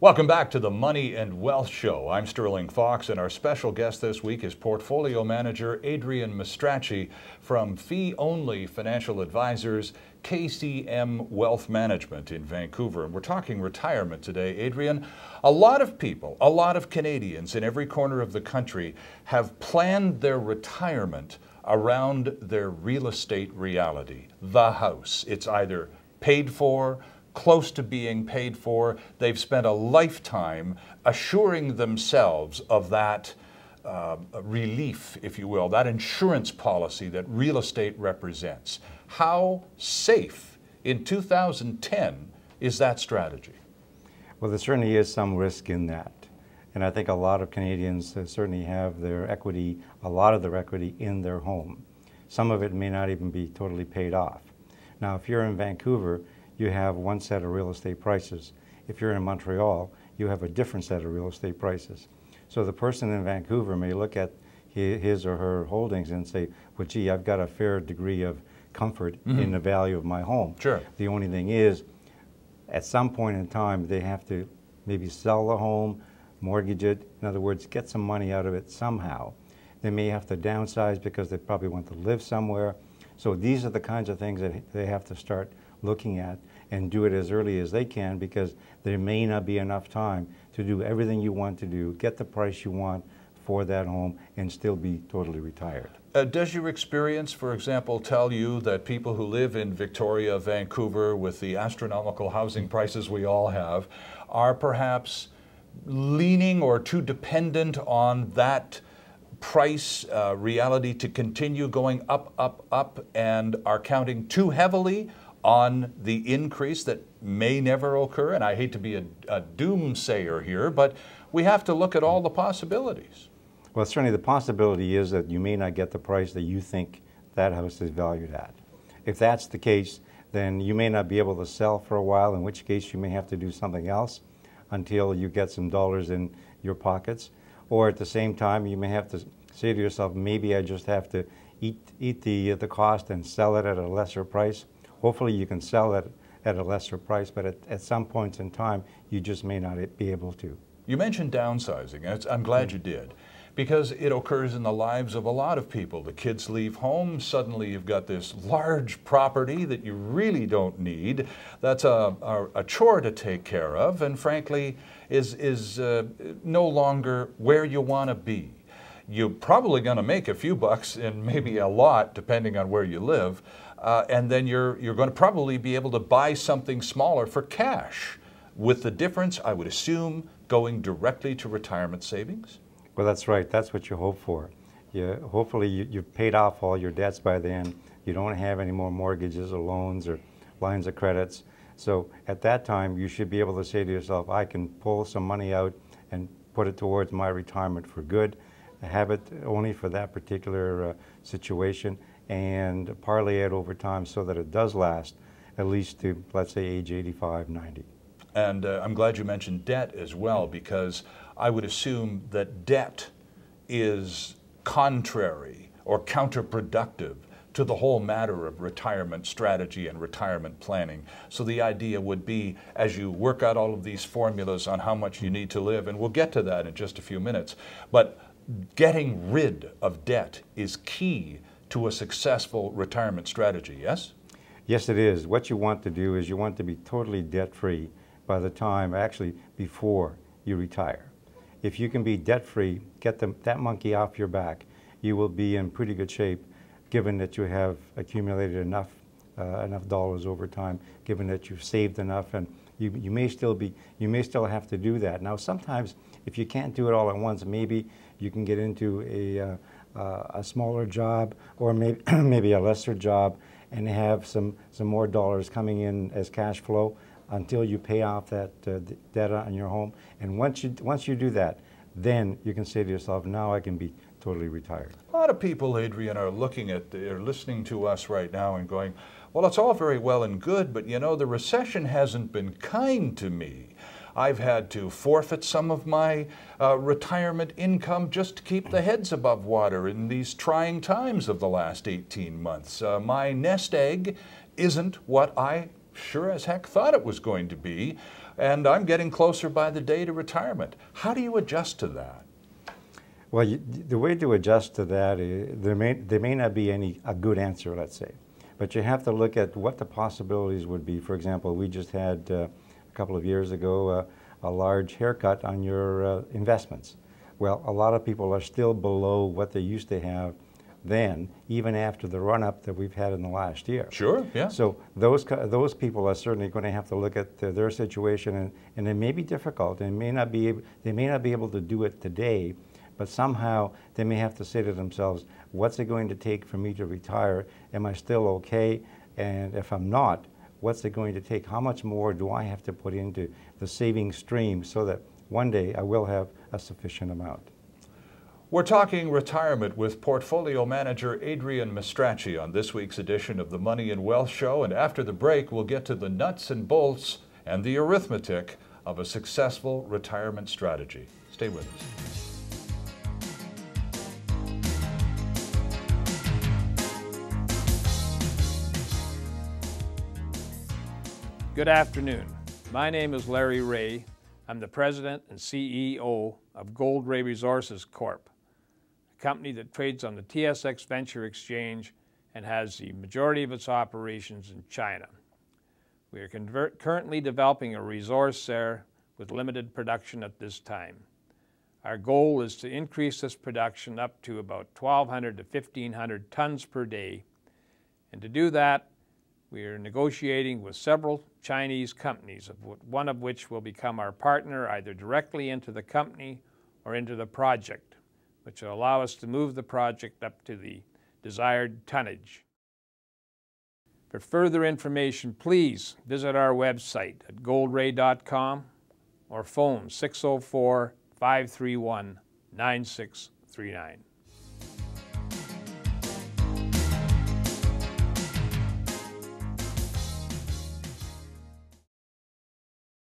Welcome back to the Money and Wealth Show. I'm Sterling Fox, and our special guest this week is Portfolio Manager Adrian Mastracci from Fee Only Financial Advisors, KCM Wealth Management in Vancouver. And we're talking retirement today, Adrian. A lot of people, a lot of Canadians in every corner of the country have planned their retirement around their real estate reality, the house. It's either paid for, close to being paid for. They've spent a lifetime assuring themselves of that relief, if you will, that insurance policy that real estate represents. How safe in 2010 is that strategy? Well, there certainly is some risk in that. And I think a lot of Canadians certainly have their equity, a lot of their equity in their home. Some of it may not even be totally paid off. Now, if you're in Vancouver, you have one set of real estate prices. If you're in Montreal, you have a different set of real estate prices. So the person in Vancouver may look at his or her holdings and say, well, gee, I've got a fair degree of comfort in the value of my home. Sure. The only thing is, at some point in time, they have to maybe sell the home, mortgage it, in other words, get some money out of it somehow. They may have to downsize because they probably want to live somewhere. So these are the kinds of things that they have to start looking at and do it as early as they can, because there may not be enough time to do everything you want to do, get the price you want for that home, and still be totally retired. Does your experience, for example, tell you that people who live in Victoria, Vancouver, with the astronomical housing prices we all have, are perhaps leaning or too dependent on that price reality to continue going up, up, up, and are counting too heavily on the increase that may never occur? And I hate to be a doomsayer here, but we have to look at all the possibilities. Well, certainly the possibility is that you may not get the price that you think that house is valued at. If that's the case, then you may not be able to sell for a while, in which case you may have to do something else until you get some dollars in your pockets. Or at the same time, you may have to say to yourself, maybe I just have to eat the cost and sell it at a lesser price. Hopefully you can sell it at a lesser price, but at some points in time, you just may not be able to. You mentioned downsizing. I'm glad you did, because it occurs in the lives of a lot of people. The kids leave home, suddenly you've got this large property that you really don't need. That's a chore to take care of, and frankly is no longer where you want to be. You're probably going to make a few bucks and maybe a lot, depending on where you live. And then you're going to probably be able to buy something smaller for cash, with the difference, I would assume, going directly to retirement savings? Well, that's right. That's what you hope for. Hopefully you've paid off all your debts by then. You don't have any more mortgages or loans or lines of credits. So at that time, you should be able to say to yourself, I can pull some money out and put it towards my retirement for good, have it only for that particular situation, and parlay it over time so that it does last at least to, let's say, age 85, 90. And I'm glad you mentioned debt as well, because I would assume that debt is contrary or counterproductive to the whole matter of retirement strategy and retirement planning. So the idea would be, as you work out all of these formulas on how much you need to live, and we'll get to that in just a few minutes, but getting rid of debt is key to a successful retirement strategy, yes? Yes, it is. What you want to do is you want to be totally debt-free by the time, actually before you retire. If you can be debt-free, get that monkey off your back, you will be in pretty good shape, given that you have accumulated enough dollars over time, given that you've saved enough, and you may still have to do that. Now, sometimes if you can't do it all at once, maybe you can get into a smaller job, or maybe a lesser job, and have some more dollars coming in as cash flow until you pay off that debt on your home. And once you do that, then you can say to yourself, now I can be totally retired. A lot of people, Adrian, are listening to us right now and going, well, it's all very well and good, but you know, the recession hasn't been kind to me. I've had to forfeit some of my retirement income just to keep the heads above water in these trying times of the last 18 months. My nest egg isn't what I sure as heck thought it was going to be. and I'm getting closer by the day to retirement. How do you adjust to that? Well, the way to adjust to that is there may not be a good answer, let's say, but you have to look at what the possibilities would be. For example, we just had a couple of years ago a large haircut on your investments. Well, a lot of people are still below what they used to have then, even after the run-up that we've had in the last year. Sure, yeah. So those people are certainly going to have to look at their situation, and it may be difficult, and they may not be able to do it today, but somehow they may have to say to themselves, what's it going to take for me to retire? Am I still okay? And if I'm not, what's it going to take? How much more do I have to put into the saving stream so that one day I will have a sufficient amount? We're talking retirement with portfolio manager Adrian Mastracci on this week's edition of the Money and Wealth Show. And after the break, we'll get to the nuts and bolts and the arithmetic of a successful retirement strategy. Stay with us. Good afternoon. My name is Larry Ray. I'm the President and CEO of Gold Ray Resources Corp., a company that trades on the TSX Venture Exchange and has the majority of its operations in China. We are currently developing a resource there with limited production at this time. Our goal is to increase this production up to about 1,200 to 1,500 tons per day. And to do that, we are negotiating with several Chinese companies, one of which will become our partner either directly into the company or into the project, which will allow us to move the project up to the desired tonnage. For further information, please visit our website at goldray.com or phone 604-531-9639.